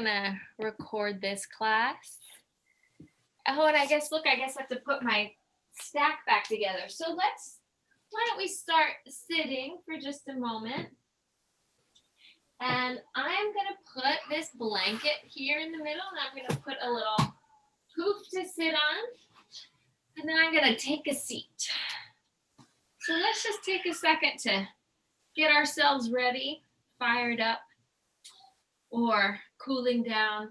gonna record this class. Oh, and I guess I have to put my stack back together. So why don't we start sitting for just a moment? And I'm gonna put this blanket here in the middle, and I'm gonna put a little poof to sit on, and then I'm gonna take a seat. So let's just take a second to get ourselves ready, fired up, or cooling down.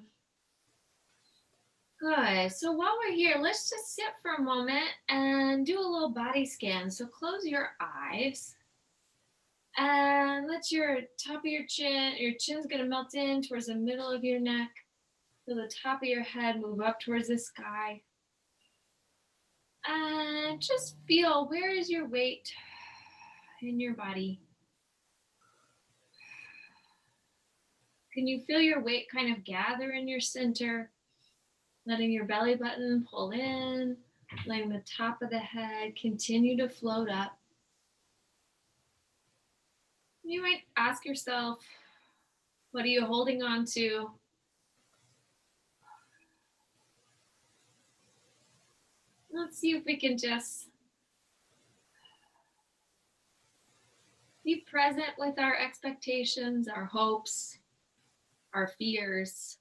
Good. So while we're here, let's just sit for a moment and do a little body scan. So close your eyes and let your top of your chin's gonna melt in towards the middle of your neck. Feel the top of your head move up towards the sky. And just feel, where is your weight in your body? Can you feel your weight kind of gather in your center? Letting your belly button pull in, letting the top of the head continue to float up. You might ask yourself, what are you holding on to? Let's see if we can just be present with our expectations, our hopes, our fears.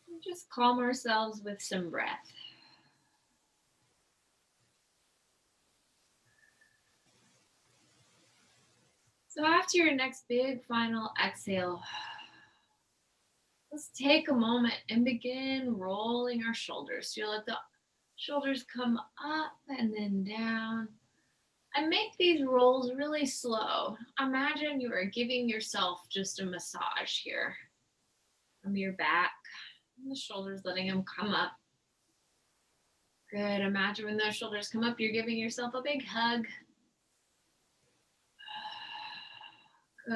And just calm ourselves with some breath. So after your next big final exhale, let's take a moment and begin rolling our shoulders. So you'll let the shoulders come up and then down. And make these rolls really slow. Imagine you are giving yourself just a massage here from your back and the shoulders, letting them come up. Good. Imagine when those shoulders come up, you're giving yourself a big hug. Good.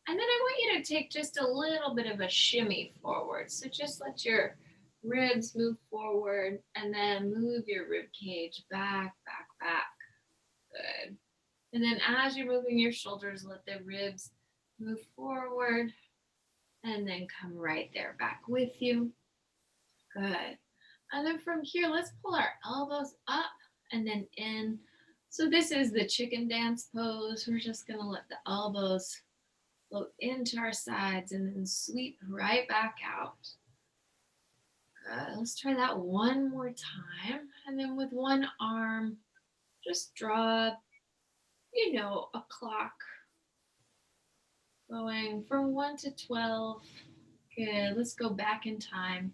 And then I want you to take just a little bit of a shimmy forward. So just let your ribs move forward and then move your rib cage back, back, back. Good. And then as you're moving your shoulders, let the ribs move forward and then come right there back with you. Good. And then from here, let's pull our elbows up and then in. So this is the chicken dance pose. We're just gonna let the elbows float into our sides and then sweep right back out. Good. Let's try that one more time. And then with one arm, just draw, a clock going from 1 to 12. Good. Let's go back in time.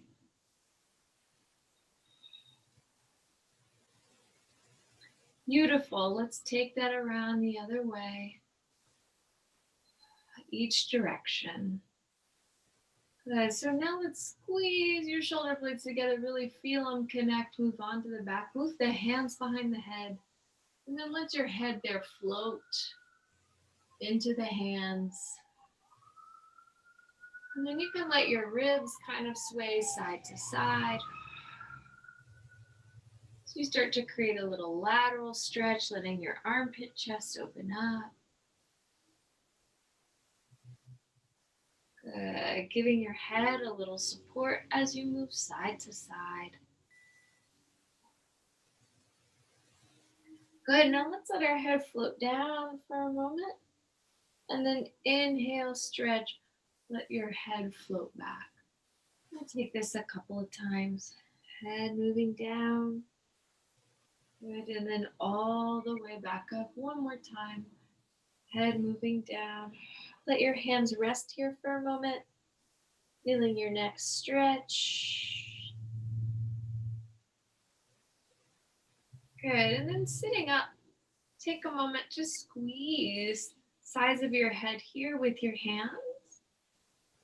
Beautiful. Let's take that around the other way. Each direction. Good. So now let's squeeze your shoulder blades together. Really feel them connect. Move on to the back. Move the hands behind the head. And then let your head there float into the hands. And then you can let your ribs kind of sway side to side. So you start to create a little lateral stretch, letting your armpit chest open up. Good. Giving your head a little support as you move side to side. Good. Now let's let our head float down for a moment. And then inhale, stretch. Let your head float back. I'll take this a couple of times. Head moving down. Good. And then all the way back up. One more time. Head moving down. Let your hands rest here for a moment. Feeling your neck stretch. Good. And then sitting up, take a moment to squeeze sides of your head here with your hands.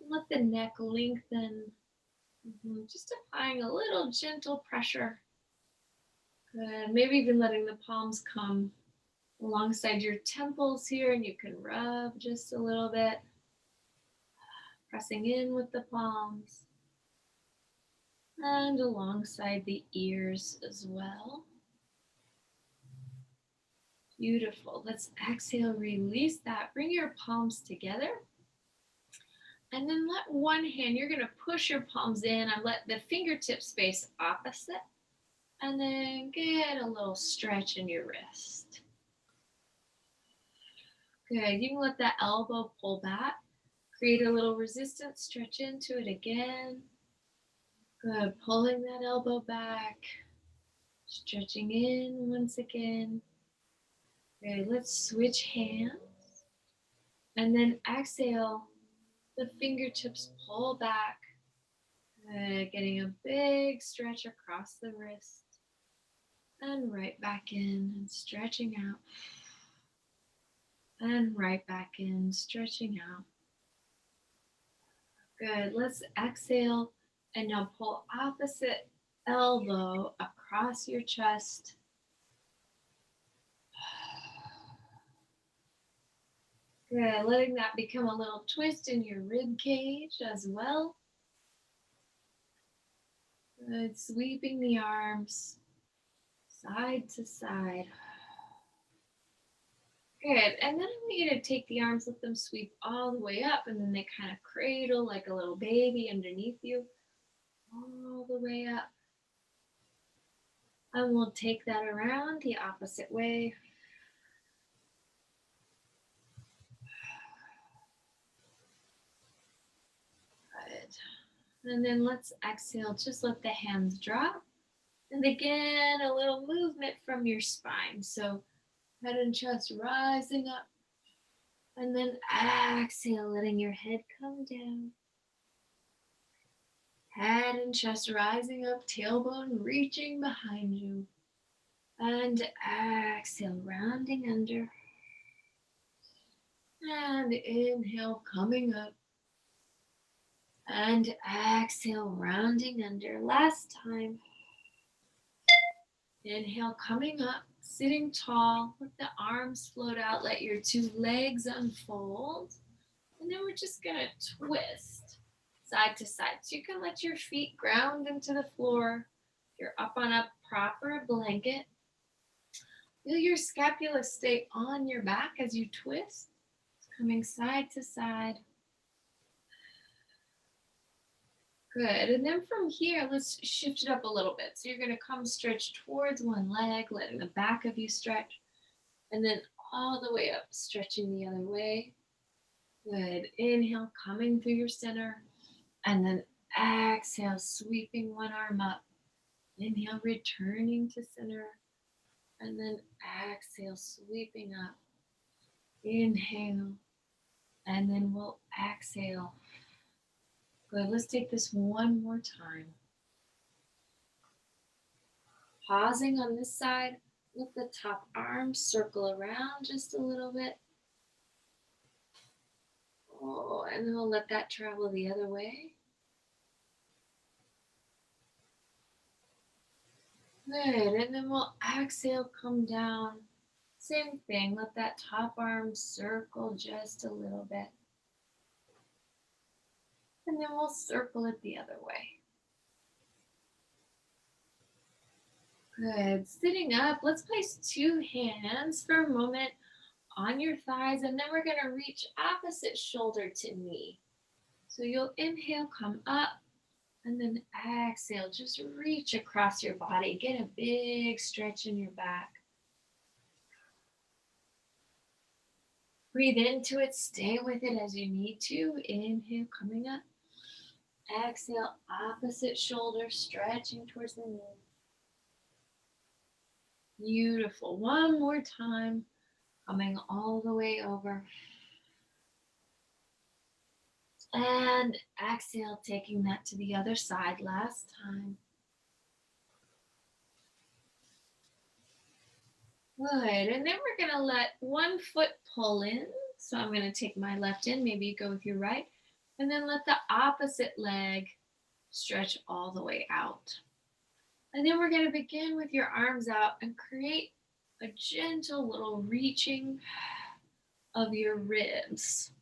Let the neck lengthen. Just applying a little gentle pressure. Good. Maybe even letting the palms come alongside your temples here, and you can rub just a little bit. Pressing in with the palms. And alongside the ears as well. Beautiful. Let's exhale, release that. Bring your palms together. And then let one hand, you're gonna push your palms in and let the fingertips face opposite. And then get a little stretch in your wrist. Good, you can let that elbow pull back. Create a little resistance, stretch into it again. Good, pulling that elbow back. Stretching in once again. Good, let's switch hands. And then exhale, the fingertips pull back. Good, getting a big stretch across the wrist. And right back in and stretching out. And right back in, stretching out. Good, let's exhale and now pull opposite elbow across your chest. Good, letting that become a little twist in your rib cage as well. Good, sweeping the arms side to side. Good, and then I want you to take the arms, let them sweep all the way up, and then they kind of cradle like a little baby underneath you, all the way up. And we'll take that around the opposite way. Good. And then let's exhale, just let the hands drop. And again, a little movement from your spine. So head and chest rising up. And then exhale, letting your head come down. Head and chest rising up, tailbone reaching behind you. And exhale, rounding under. And inhale, coming up. And exhale, rounding under. Last time. Inhale, coming up, sitting tall. Let the arms float out. Let your two legs unfold. And then we're just going to twist side to side. So you can let your feet ground into the floor. You're up on a proper blanket. Feel your scapula stay on your back as you twist. It's coming side to side. Good, and then from here, let's shift it up a little bit. So you're gonna come stretch towards one leg, letting the back of you stretch, and then all the way up, stretching the other way. Good, inhale, coming through your center, and then exhale, sweeping one arm up. Inhale, returning to center, and then exhale, sweeping up. Inhale, and then we'll exhale. Good, let's take this one more time. Pausing on this side, let the top arm circle around just a little bit. Oh, and then we'll let that travel the other way. Good, and then we'll exhale, come down. Same thing, let that top arm circle just a little bit. And then we'll circle it the other way. Good, sitting up, let's place two hands for a moment on your thighs, and then we're gonna reach opposite shoulder to knee. So you'll inhale, come up, and then exhale, just reach across your body. Get a big stretch in your back. Breathe into it, stay with it as you need to. Inhale, coming up. Exhale, opposite shoulder, stretching towards the knee. Beautiful. One more time, coming all the way over. And exhale, taking that to the other side. Last time. Good, and then we're gonna let one foot pull in. So I'm gonna take my left in, maybe you go with your right, and then let the opposite leg stretch all the way out. And then we're gonna begin with your arms out and create a gentle little reaching of your ribs.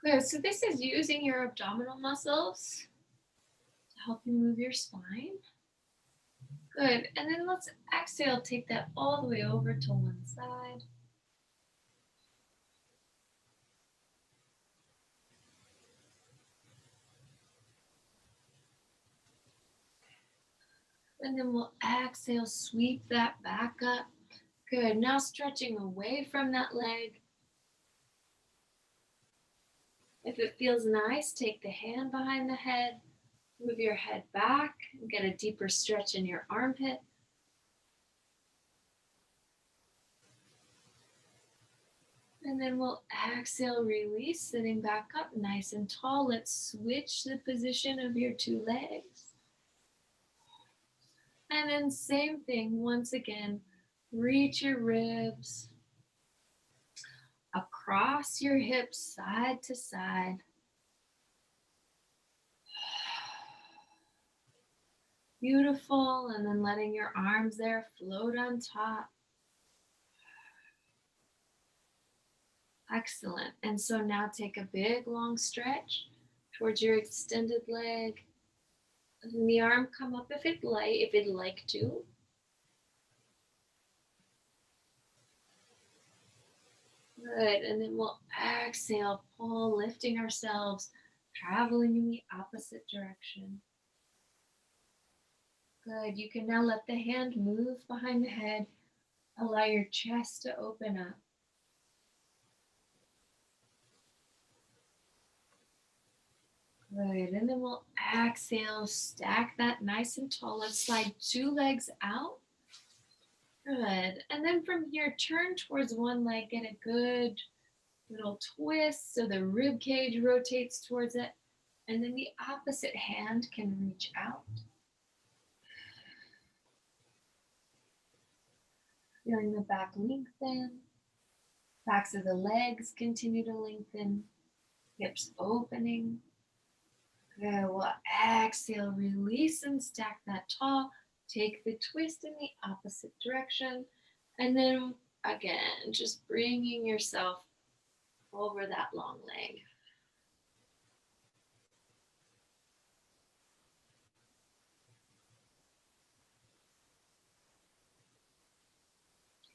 Good, so this is using your abdominal muscles to help you move your spine. Good, and then let's exhale, take that all the way over to one side. And then we'll exhale, sweep that back up. Good. Now stretching away from that leg. If it feels nice, take the hand behind the head, move your head back, and get a deeper stretch in your armpit. And then we'll exhale, release, sitting back up nice and tall. Let's switch the position of your two legs. And then same thing, once again, reach your ribs across your hips, side to side. Beautiful, and then letting your arms there float on top. Excellent. And so now take a big long stretch towards your extended leg. And the arm come up if it'd like to. Good. And then we'll exhale, pull, lifting ourselves, traveling in the opposite direction. Good. You can now let the hand move behind the head. Allow your chest to open up. Good. And then we'll exhale, stack that nice and tall. Let's slide two legs out. Good. And then from here, turn towards one leg, get a good little twist so the rib cage rotates towards it. And then the opposite hand can reach out. Feeling the back lengthen. Backs of the legs continue to lengthen. Hips opening. Good. We'll exhale, release and stack that tall. Take the twist in the opposite direction. And then again, just bringing yourself over that long leg.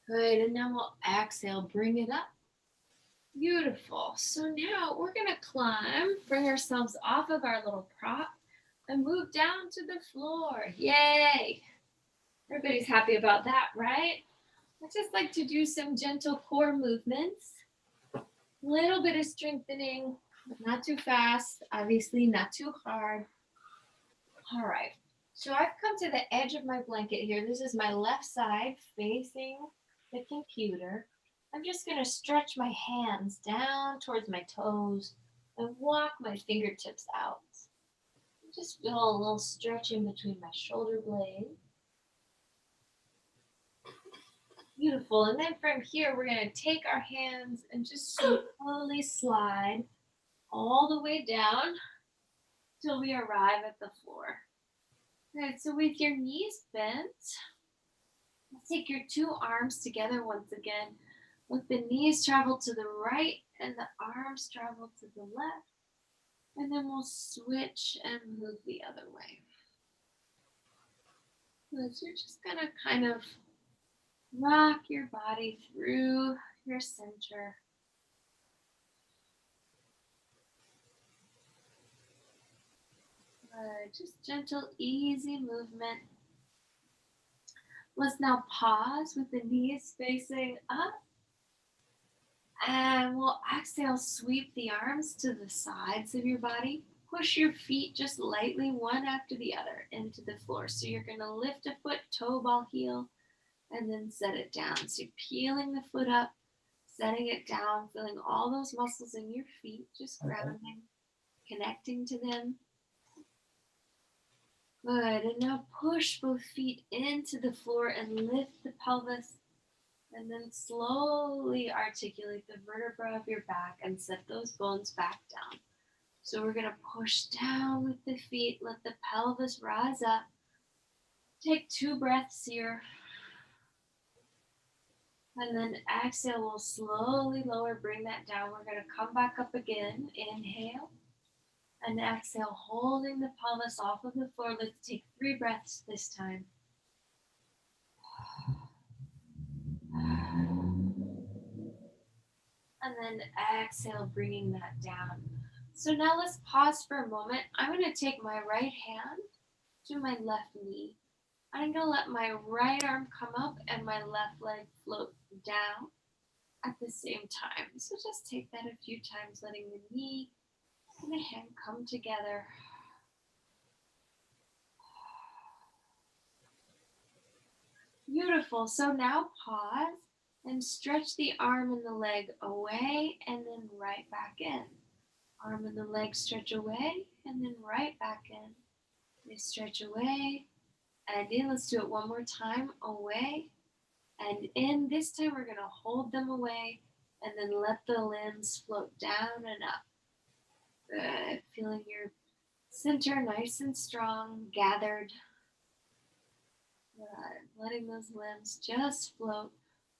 Good, and now we'll exhale, bring it up. Beautiful. So now we're gonna climb, bring ourselves off of our little prop and move down to the floor. Yay! Everybody's happy about that, right? I just like to do some gentle core movements. Little bit of strengthening, but not too fast, obviously not too hard. All right, so I've come to the edge of my blanket here. This is my left side facing the computer. I'm just gonna stretch my hands down towards my toes and walk my fingertips out. Just feel a little stretching between my shoulder blades. Beautiful. And then from here, we're going to take our hands and just slowly slide all the way down till we arrive at the floor. Good. So with your knees bent, take your two arms together once again. Let the knees travel to the right and the arms travel to the left. And then we'll switch and move the other way. So you're just going to kind of rock your body through your center. Good. Just gentle, easy movement. Let's now pause with the knees facing up. And we'll exhale, sweep the arms to the sides of your body. Push your feet just lightly, one after the other, into the floor. So you're going to lift a foot, toe ball heel, and then set it down. So you're peeling the foot up, setting it down, feeling all those muscles in your feet, just grounding, connecting to them. Good. And now push both feet into the floor and lift the pelvis. And then slowly articulate the vertebra of your back and set those bones back down. So we're going to push down with the feet, let the pelvis rise up. Take 2 breaths here. And then exhale, we'll slowly lower, bring that down. We're going to come back up again. Inhale. And exhale, holding the pelvis off of the floor. Let's take 3 breaths this time. And then exhale, bringing that down. So now let's pause for a moment. I'm going to take my right hand to my left knee. I'm gonna let my right arm come up and my left leg float down at the same time. So just take that a few times, letting the knee and the hand come together. Beautiful. So now pause and stretch the arm and the leg away and then right back in. Arm and the leg stretch away and then right back in. They stretch away and in. Let's do it one more time. Away and in. This time we're going to hold them away and then let the limbs float down and up. Good. Feeling your center nice and strong, gathered. Good. Letting those limbs just float.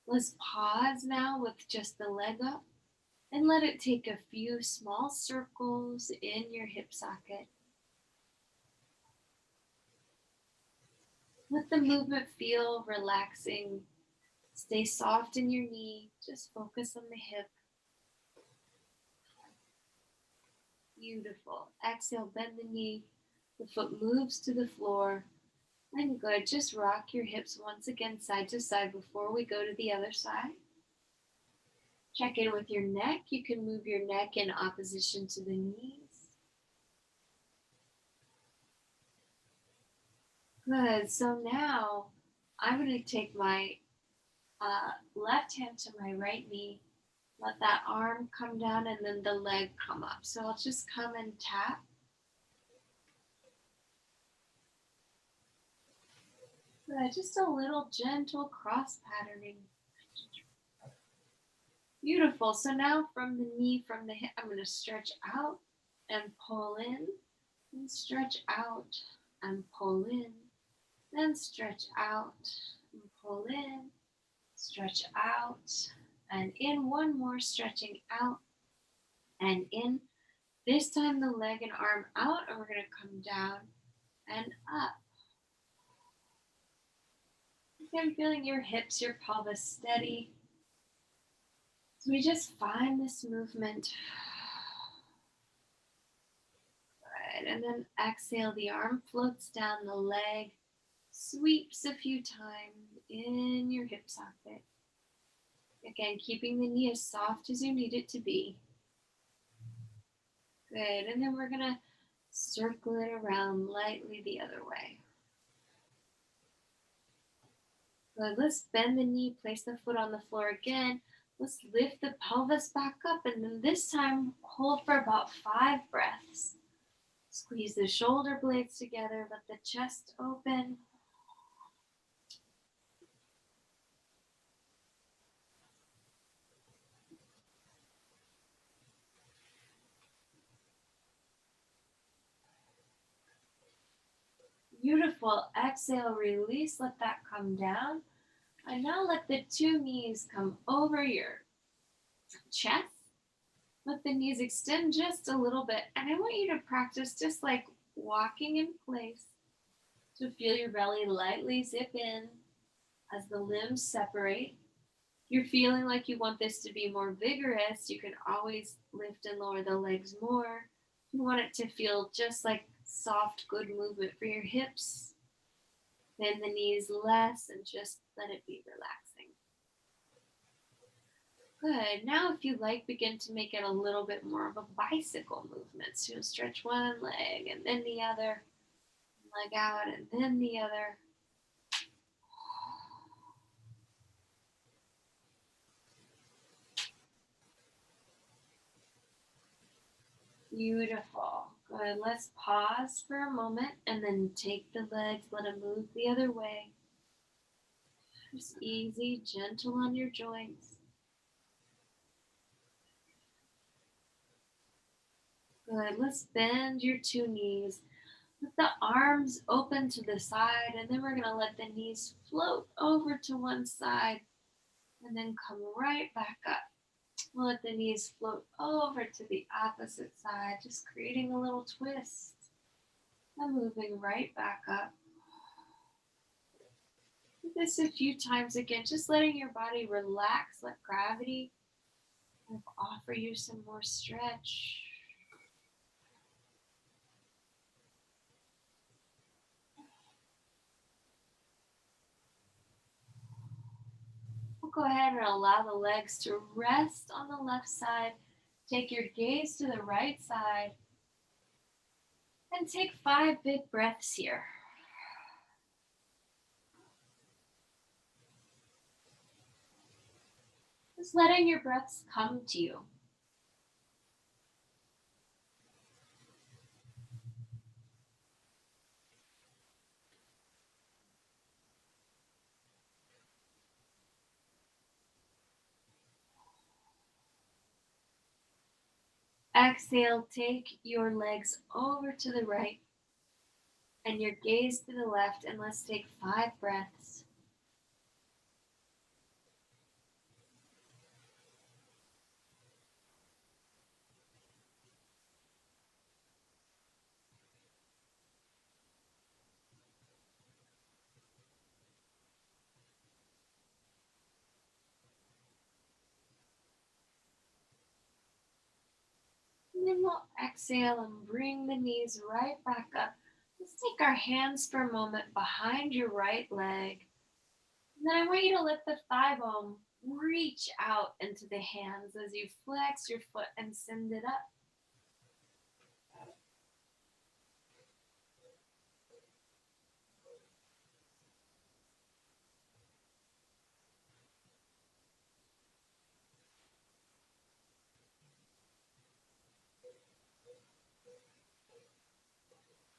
Let's pause now with just the leg up and let it take a few small circles in your hip socket. Let the movement feel relaxing. Stay soft in your knee. Just focus on the hip. Beautiful. Exhale, bend the knee. The foot moves to the floor. And good. Just rock your hips once again side to side before we go to the other side. Check in with your neck. You can move your neck in opposition to the knees. Good. So now I'm going to take my left hand to my right knee. Let that arm come down and then the leg come up. So I'll just come and tap. Good. Just a little gentle cross patterning. Beautiful. So now from the knee, from the hip, I'm going to stretch out and pull in, and stretch out and pull in, then stretch out and pull in, stretch out and in. One more, stretching out and in. This time the leg and arm out, and we're going to come down and up. Again, feeling your hips, your pelvis steady. So we just find this movement. Good. And then exhale, the arm floats down, the leg sweeps a few times in your hip socket. Again, keeping the knee as soft as you need it to be. Good. And then we're going to circle it around lightly the other way. Good. Let's bend the knee, place the foot on the floor again. Let's lift the pelvis back up, and then this time hold for about 5 breaths. Squeeze the shoulder blades together, let the chest open. Beautiful. Exhale, release, let that come down. And now let the 2 knees come over your chest. Let the knees extend just a little bit. And I want you to practice just like walking in place. So feel your belly lightly zip in as the limbs separate. If you're feeling like you want this to be more vigorous, you can always lift and lower the legs more. You want it to feel just like soft, good movement for your hips. Bend the knees less and just let it be relaxing. Good. Now, if you like, begin to make it a little bit more of a bicycle movement. So you'll stretch one leg and then the other, leg out and then the other. Beautiful. Good. Let's pause for a moment and then take the legs, let them move the other way. Just easy, gentle on your joints. Good. Let's bend your 2 knees. Let the arms open to the side, and then we're going to let the knees float over to one side and then come right back up. We'll let the knees float over to the opposite side, just creating a little twist and moving right back up. Do this a few times again, just letting your body relax, let gravity offer you some more stretch. go ahead and allow the legs to rest on the left side. Take your gaze to the right side and take 5 big breaths here. Just letting your breaths come to you. Exhale, take your legs over to the right and your gaze to the left, and let's take 5 breaths. And then we'll exhale and bring the knees right back up. Let's take our hands for a moment behind your right leg. And then I want you to let the thigh bone reach out into the hands as you flex your foot and send it up.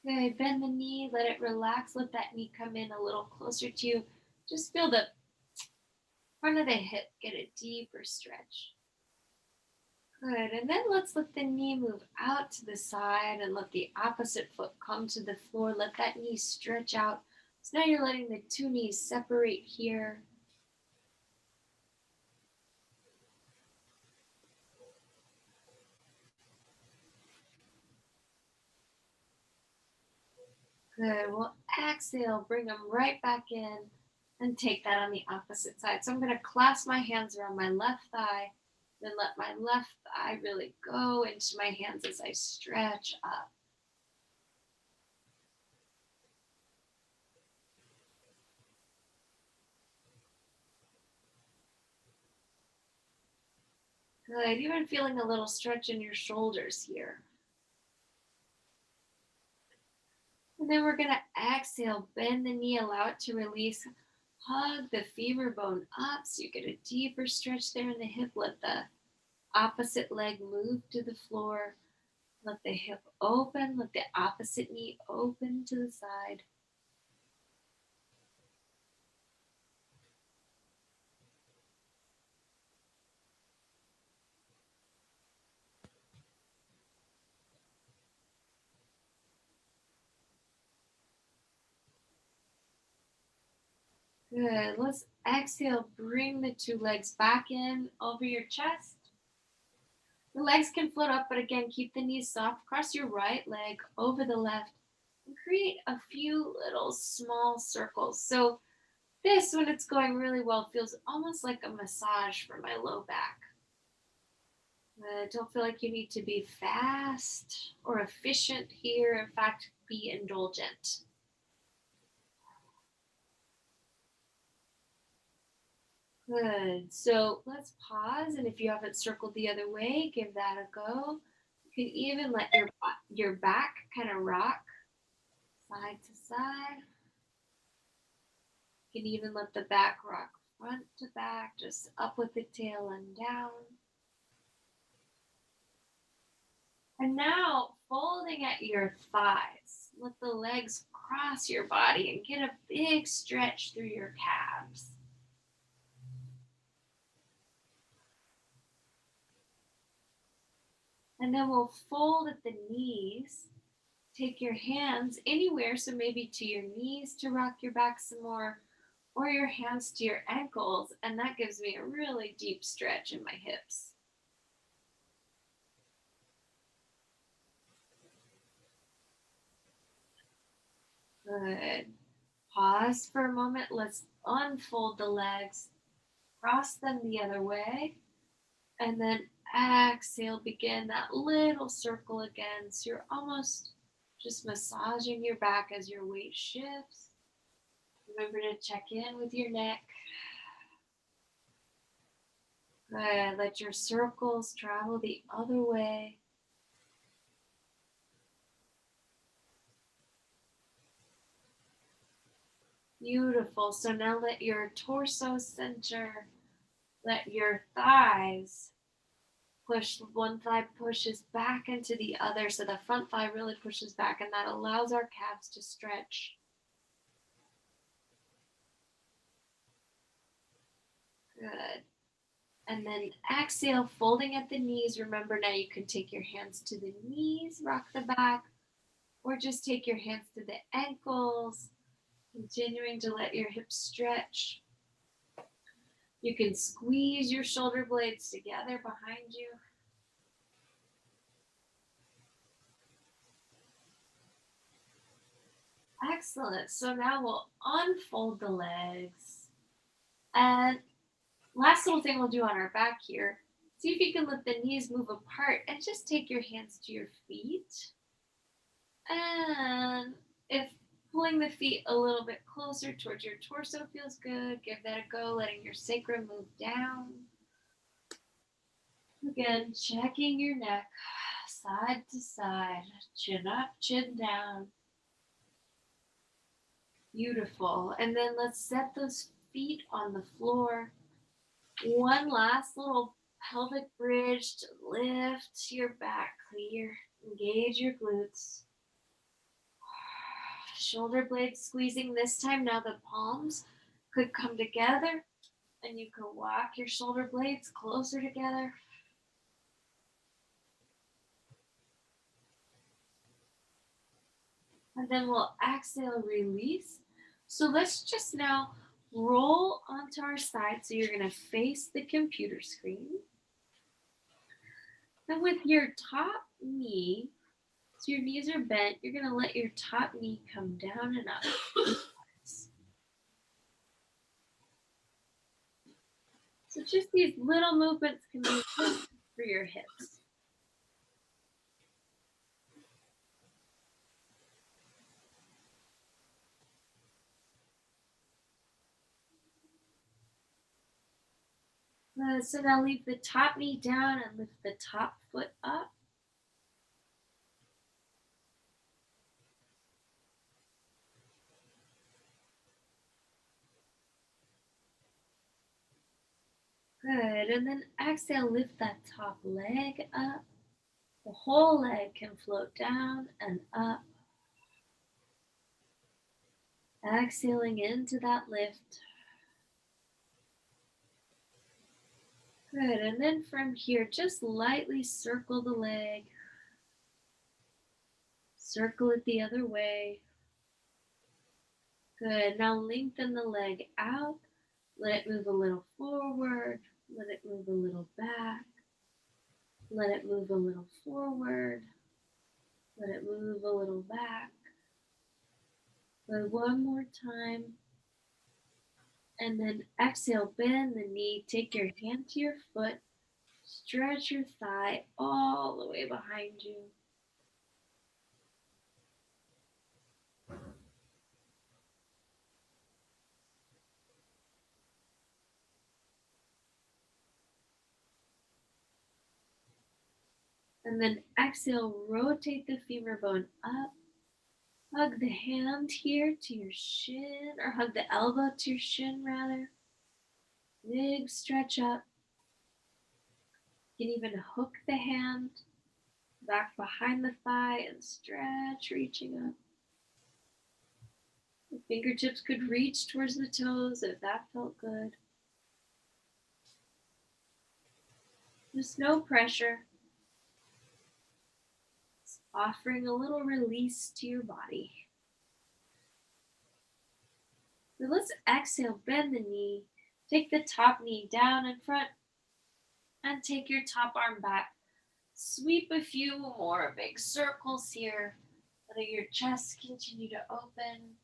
Good. Bend the knee, let it relax. Let that knee come in a little closer to you. Just feel the front of the hip get a deeper stretch. Good. And then let's let the knee move out to the side and let the opposite foot come to the floor. Let that knee stretch out. So now you're letting the two knees separate here. Good. Well, exhale, bring them right back in and take that on the opposite side. So I'm going to clasp my hands around my left thigh, then let my left thigh really go into my hands as I stretch up. Good. Even feeling a little stretch in your shoulders here. And then we're going to exhale, bend the knee, allow it to release. Hug the femur bone up so you get a deeper stretch there in the hip. Let the opposite leg move to the floor. Let the hip open. Let the opposite knee open to the side. Good. Let's exhale. Bring the two legs back in over your chest. The legs can float up, but again, keep the knees soft. Cross your right leg over the left and create a few little small circles. So this, when it's going really well, feels almost like a massage for my low back. Don't feel like you need to be fast or efficient here. In fact, be indulgent. Good. So let's pause, and if you haven't circled the other way, give that a go. You can even let your back kind of rock side to side. You can even let the back rock front to back, just up with the tail and down. And now folding at your thighs, let the legs cross your body and get a big stretch through your calves. And then we'll fold at the knees. Take your hands anywhere, so maybe to your knees to rock your back some more, or your hands to your ankles, and that gives me a really deep stretch in my hips. Good. Pause for a moment. Let's unfold the legs, cross them the other way, and then exhale. Begin that little circle again. So you're almost just massaging your back as your weight shifts. Remember to check in with your neck. Good. Let your circles travel the other way. Beautiful. So now let your torso center, let your thighs push. One thigh pushes back into the other. So the front thigh really pushes back, and that allows our calves to stretch. Good. And then exhale, folding at the knees. Remember, now you can take your hands to the knees, rock the back, or just take your hands to the ankles, continuing to let your hips stretch. You can squeeze your shoulder blades together behind you. Excellent. So now we'll unfold the legs. And last little thing we'll do on our back here, see if you can let the knees move apart and just take your hands to your feet. And if pulling the feet a little bit closer towards your torso feels good, give that a go, letting your sacrum move down. Again, checking your neck, side to side, chin up, chin down. Beautiful. And then let's set those feet on the floor. One last little pelvic bridge to lift your back clear. Engage your glutes. Shoulder blades squeezing this time. Now the palms could come together and you can walk your shoulder blades closer together. And then we'll exhale, release. So let's just now roll onto our side. So you're going to face the computer screen. And with your top knee, so your knees are bent, you're going to let your top knee come down and up. So just these little movements can be good for your hips. So now leave the top knee down and lift the top foot up. Good. And then exhale, lift that top leg up. The whole leg can float down and up. Exhaling into that lift. Good. And then from here, just lightly circle the leg. Circle it the other way. Good. Now lengthen the leg out. Let it move a little forward. Let it move a little back. Let it move a little forward. Let it move a little back. Good. One more time. And then exhale, bend the knee. Take your hand to your foot. Stretch your thigh all the way behind you. And then exhale, rotate the femur bone up. Hug the hand here to your shin, or hug the elbow to your shin rather. Big stretch up. You can even hook the hand back behind the thigh and stretch, reaching up. The fingertips could reach towards the toes if that felt good. Just no pressure. Just offering a little release to your body. So let's exhale, bend the knee. Take the top knee down in front and take your top arm back. Sweep a few more big circles here. Let your chest continue to open.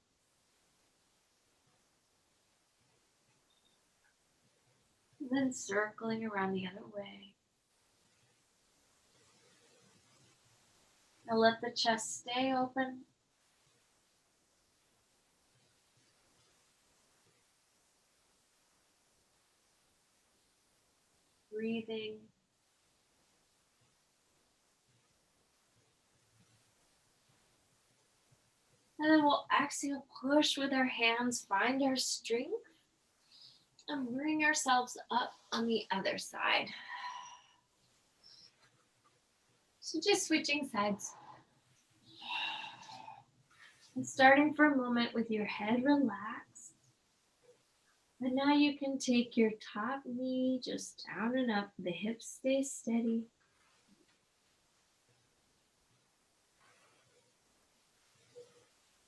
And then circling around the other way. Now let the chest stay open. breathing. And then we'll exhale, push with our hands, find our strength, and bring ourselves up on the other side. So just switching sides. And starting for a moment with your head relaxed. And now you can take your top knee just down and up. The hips stay steady.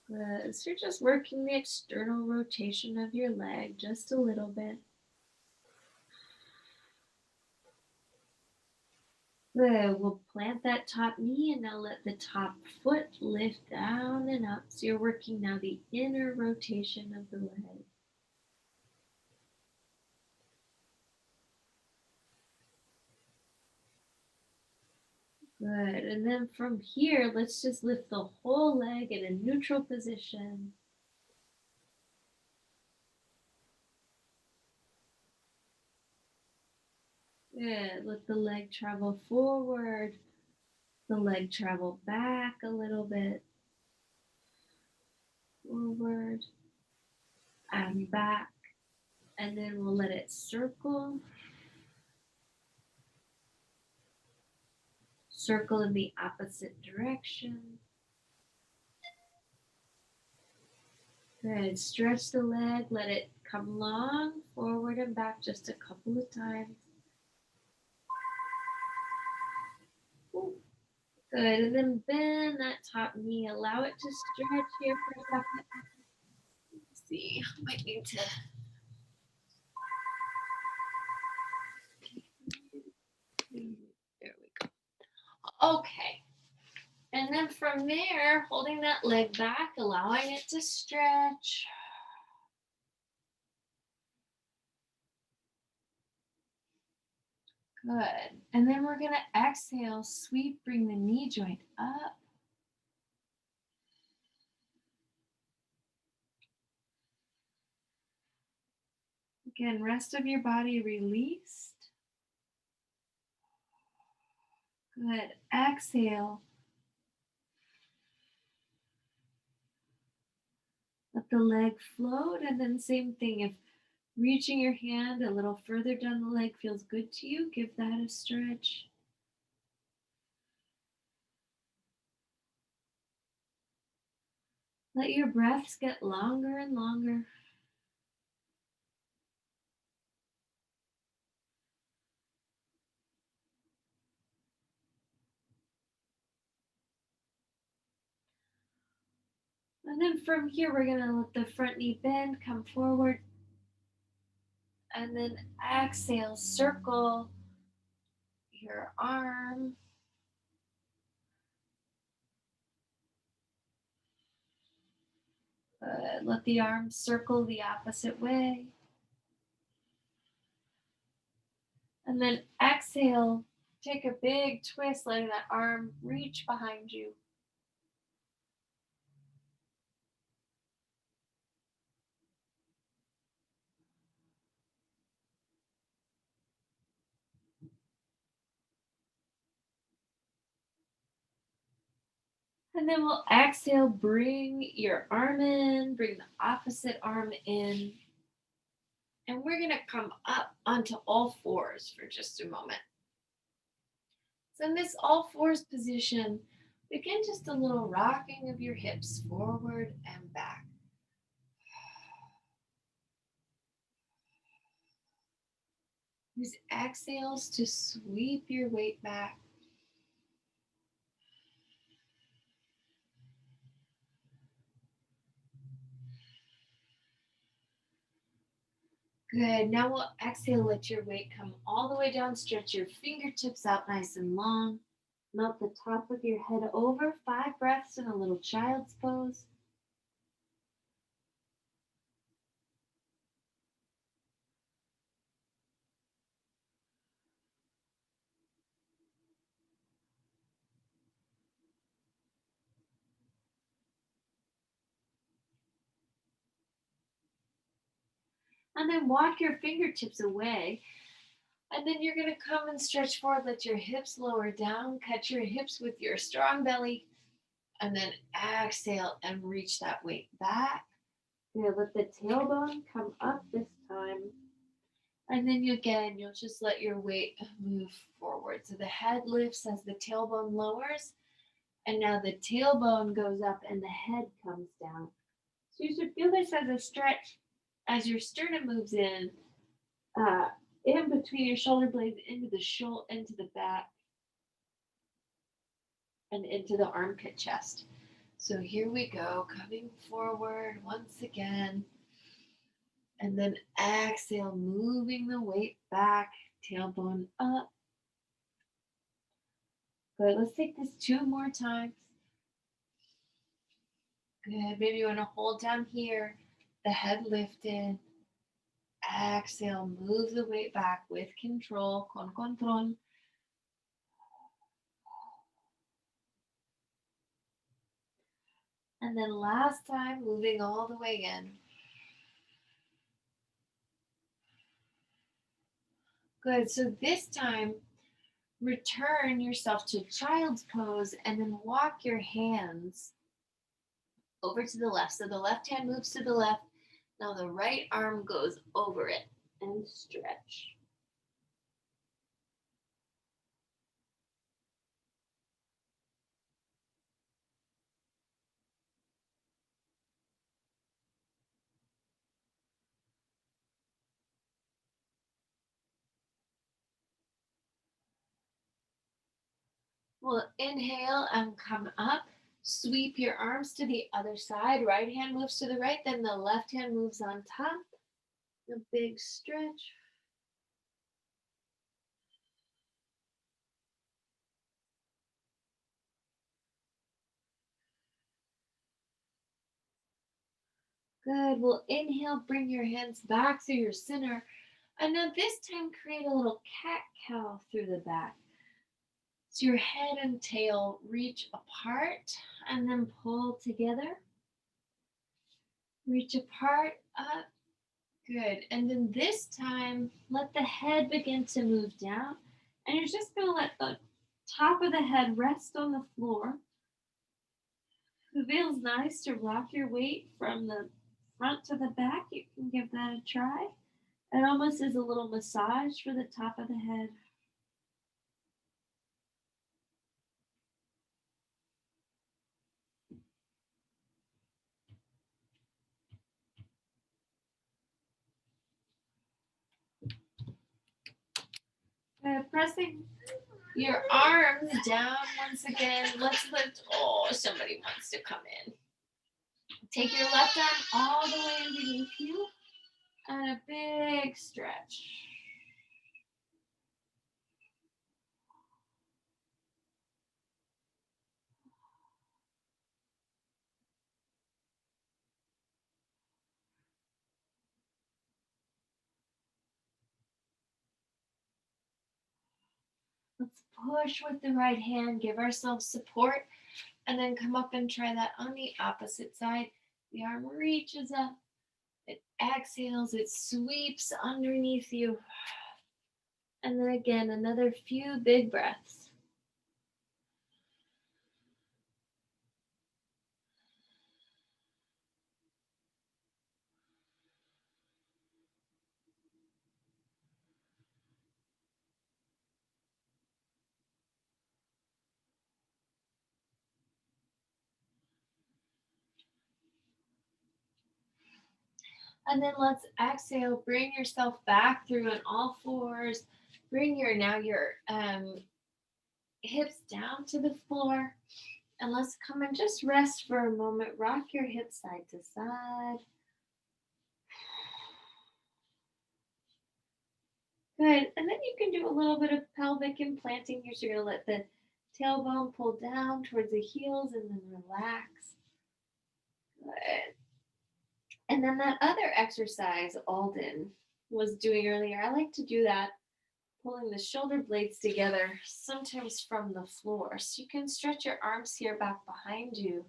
Good. So you're just working the external rotation of your leg just a little bit. Good. We'll plant that top knee and now let the top foot lift down and up. So you're working now the inner rotation of the leg. Good. And then from here, let's just lift the whole leg in a neutral position. Good. Let the leg travel forward. The leg travel back a little bit. Forward and back. And then we'll let it circle. Circle in the opposite direction. Good. Stretch the leg. Let it come long, forward and back just a couple of times. Good. And then bend that top knee. Allow it to stretch here for a second. Let's see. Might need to. There we go. Okay. And then from there, holding that leg back, allowing it to stretch. Good. And then we're going to exhale, sweep, bring the knee joint up. Again, rest of your body released. Good. Exhale. Let the leg float, and then same thing. If reaching your hand a little further down the leg feels good to you, give that a stretch. Let your breaths get longer and longer. And then from here, we're going to let the front knee bend, come forward. And then exhale, circle your arm. Good. Let the arm circle the opposite way. And then exhale, take a big twist, letting that arm reach behind you. And then we'll exhale, bring your arm in, bring the opposite arm in. And we're going to come up onto all fours for just a moment. So in this all fours position, begin just a little rocking of your hips forward and back. Use exhales to sweep your weight back. Good. Now we'll exhale, let your weight come all the way down. Stretch your fingertips out nice and long. Melt the top of your head over. 5 breaths in a little child's pose. And then walk your fingertips away And then you're going to come and stretch forward, let your hips lower down, catch your hips with your strong belly, and then exhale and reach that weight back. You're going to let the tailbone come up this time. And then you'll just let your weight move forward. So the head lifts as the tailbone lowers. And now the tailbone goes up and the head comes down. So you should feel this as a stretch as your sternum moves in between your shoulder blades, into the back, and into the armpit chest. So here we go, coming forward once again. And then exhale, moving the weight back, tailbone up. Good, let's take this 2 more times. Good, maybe you want to hold down here, the head lifted. Exhale, move the weight back with control, con control. And then last time, moving all the way in. Good, so this time, return yourself to child's pose and then walk your hands over to the left. So the left hand moves to the left. Now the right arm goes over it and stretch. We'll inhale and come up. Sweep your arms to the other side. Right hand moves to the right, then the left hand moves on top. A big stretch. Good. We'll inhale, bring your hands back through your center. And now this time, create a little cat-cow through the back. So your head and tail reach apart and then pull together. Reach apart, up. Good. And then this time, let the head begin to move down. And you're just going to let the top of the head rest on the floor. If it feels nice to rock your weight from the front to the back, you can give that a try. It almost is a little massage for the top of the head. Pressing your arms down once again. Let's lift. Oh, somebody wants to come in. Take your left arm all the way underneath you and a big stretch. Let's push with the right hand, give ourselves support, and then come up and try that on the opposite side. The arm reaches up, it exhales, it sweeps underneath you. And then again, another few big breaths. And then let's exhale, bring yourself back through on all fours. Bring your hips down to the floor. And let's come and just rest for a moment. Rock your hips side to side. Good. And then you can do a little bit of pelvic implanting here. So you're going to let the tailbone pull down towards the heels and then relax. Good. And then that other exercise Alden was doing earlier, I like to do that, pulling the shoulder blades together, sometimes from the floor. So you can stretch your arms here back behind you.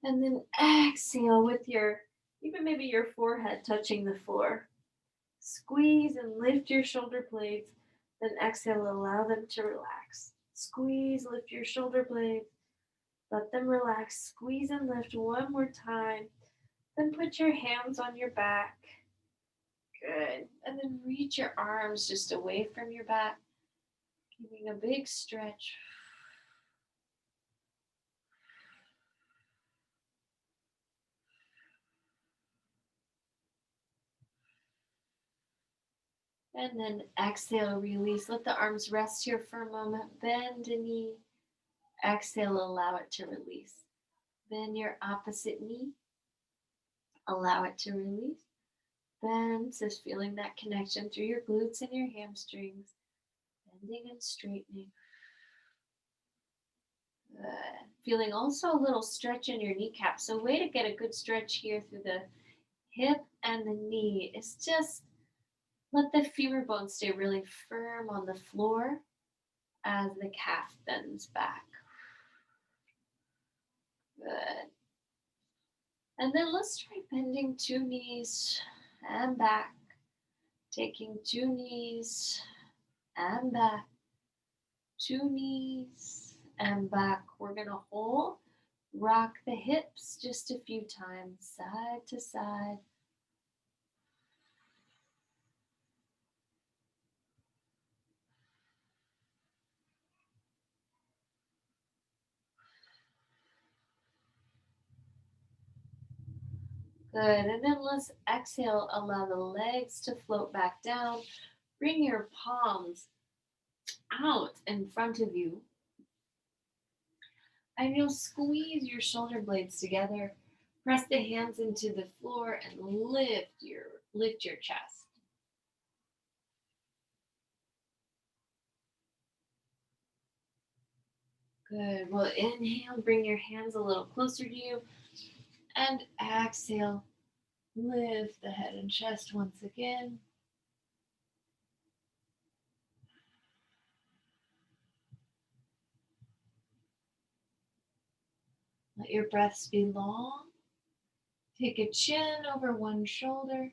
And then exhale with even maybe your forehead touching the floor. Squeeze and lift your shoulder blades. Then exhale, allow them to relax. Squeeze, lift your shoulder blades. Let them relax. Squeeze and lift one more time. Then put your hands on your back. Good. And then reach your arms just away from your back, giving a big stretch. And then exhale, release. Let the arms rest here for a moment. Bend a knee. Exhale, allow it to release. Bend your opposite knee. Allow it to release. Bend, just feeling that connection through your glutes and your hamstrings. Bending and straightening. Good. Feeling also a little stretch in your kneecap. So way to get a good stretch here through the hip and the knee is just let the femur bone stay really firm on the floor as the calf bends back. Good. And then let's try bending two knees and back. Taking two knees and back. Two knees and back. We're going to hold. Rock the hips just a few times, side to side. Good. And then let's exhale. Allow the legs to float back down. Bring your palms out in front of you. And you'll squeeze your shoulder blades together. Press the hands into the floor and lift your chest. Good. Well, inhale, bring your hands a little closer to you. And exhale, lift the head and chest once again. Let your breaths be long. Take a chin over one shoulder.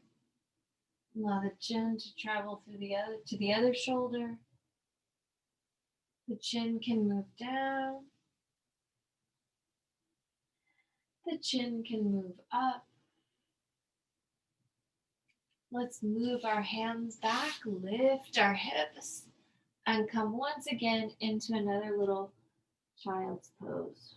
Allow the chin to travel through the other shoulder. The chin can move down. The chin can move up. Let's move our hands back, lift our hips, and come once again into another little child's pose.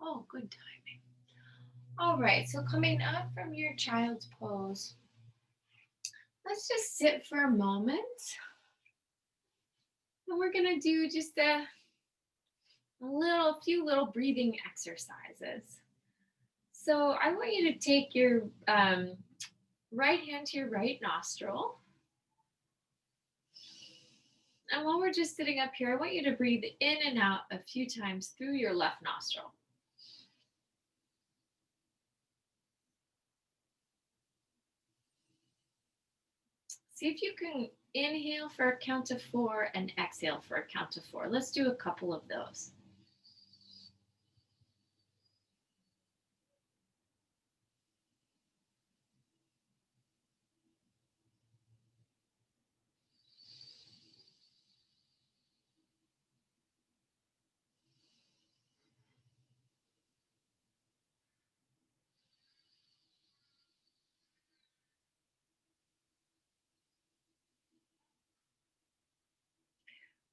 Oh, good timing. All right, so coming up from your child's pose, let's just sit for a moment. And we're going to do just few little breathing exercises. So I want you to take your right hand to your right nostril. And while we're just sitting up here, I want you to breathe in and out a few times through your left nostril. See if you can inhale for a count of 4 and exhale for a count of 4. Let's do a couple of those.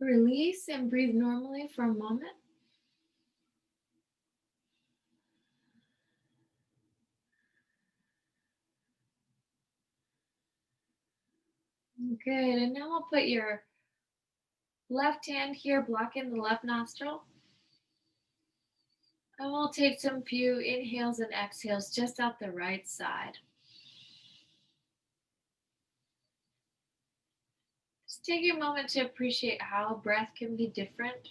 Release and breathe normally for a moment. Good. And now we'll put your left hand here, blocking the left nostril. And we'll take some few inhales and exhales just out the right side. Just take a moment to appreciate how breath can be different.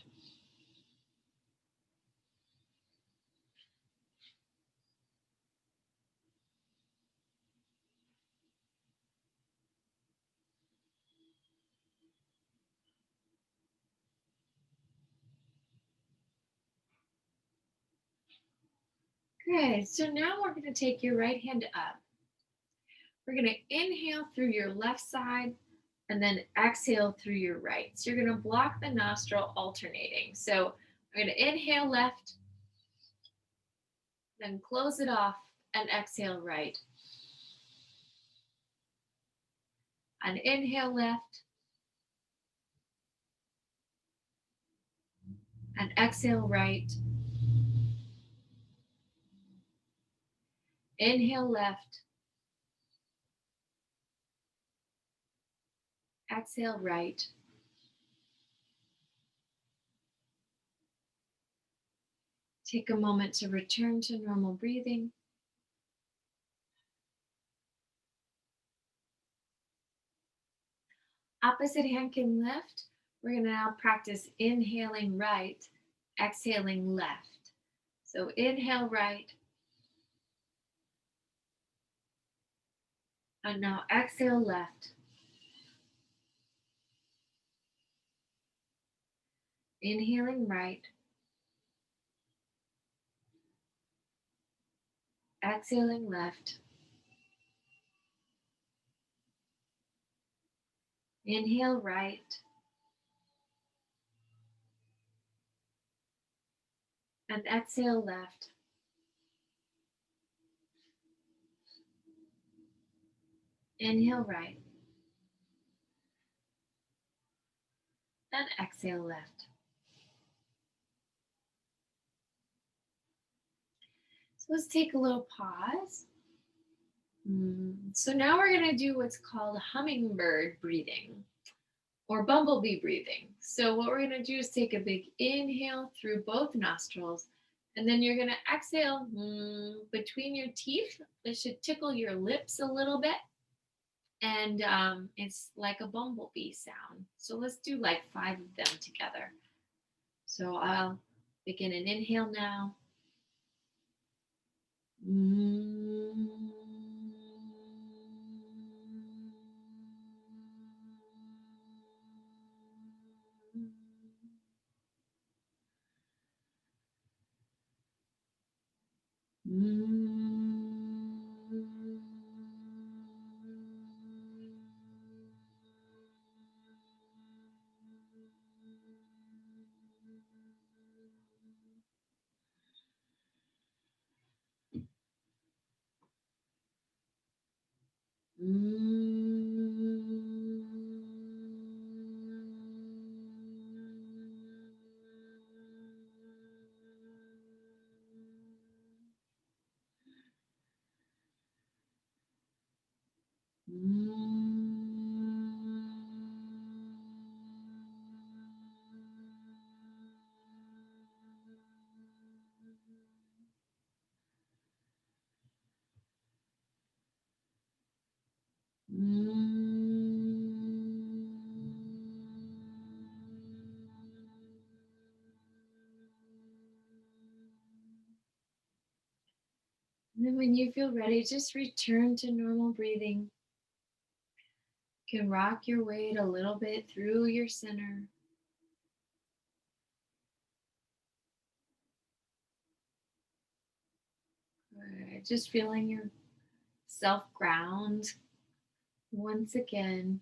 Good. So now we're going to take your right hand up. We're going to inhale through your left side and then exhale through your right. So you're going to block the nostril alternating. So I'm going to inhale left, then close it off and exhale right. And inhale left and exhale right. Inhale left, exhale right. Take a moment to return to normal breathing. Opposite hand can lift. We're going to now practice inhaling right, exhaling left. So inhale right, and now exhale left. Inhaling right, exhaling left. Inhale right, and exhale left. Inhale right, and exhale left. So let's take a little pause. So now we're going to do what's called hummingbird breathing or bumblebee breathing. So what we're going to do is take a big inhale through both nostrils, and then you're going to exhale between your teeth. It should tickle your lips a little bit, and it's like a bumblebee sound. So let's do like 5 of them together. So I'll begin an inhale now. And then when you feel ready, just return to normal breathing. You can rock your weight a little bit through your center. Good. Just feeling yourself ground once again.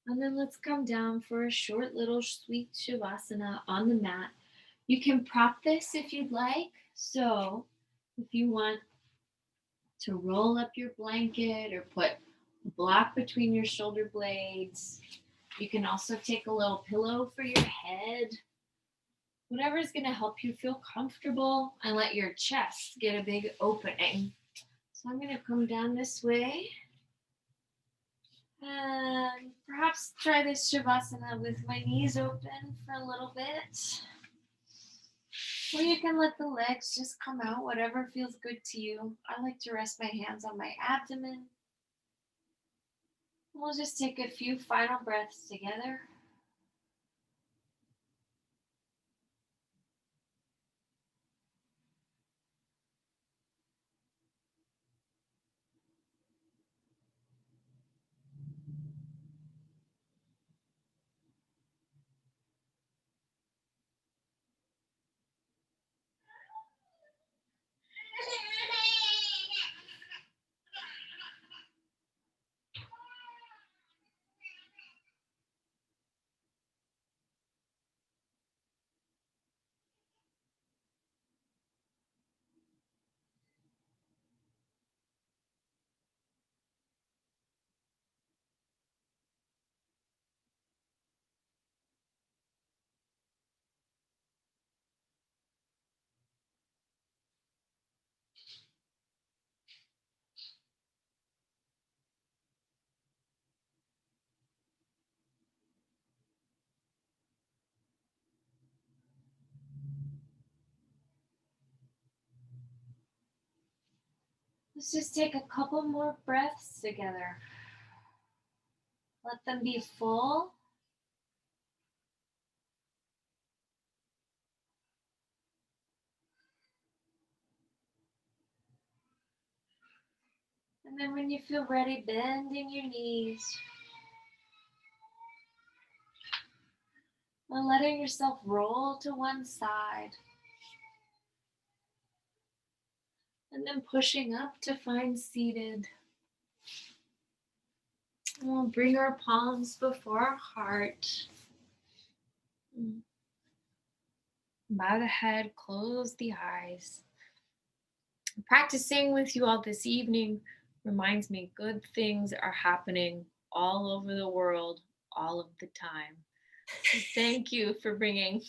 And then let's come down for a short little sweet shavasana on the mat. You can prop this if you'd like. So if you want to roll up your blanket or put a block between your shoulder blades, you can also take a little pillow for your head. Whatever is going to help you feel comfortable and let your chest get a big opening. So I'm going to come down this way and perhaps try this shavasana with my knees open for a little bit. Or you can let the legs just come out, whatever feels good to you. I like to rest my hands on my abdomen. We'll just take a few final breaths together. Let's just take a couple more breaths together. Let them be full. And then when you feel ready, bending your knees. And letting yourself roll to one side. And then pushing up to find seated. We'll bring our palms before our heart. Bow the head, close the eyes. Practicing with you all this evening reminds me good things are happening all over the world all of the time. So thank you for bringing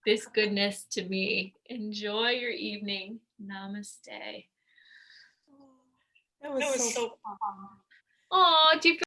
this goodness to me. Enjoy your evening. Namaste. That was so fun. Oh, do you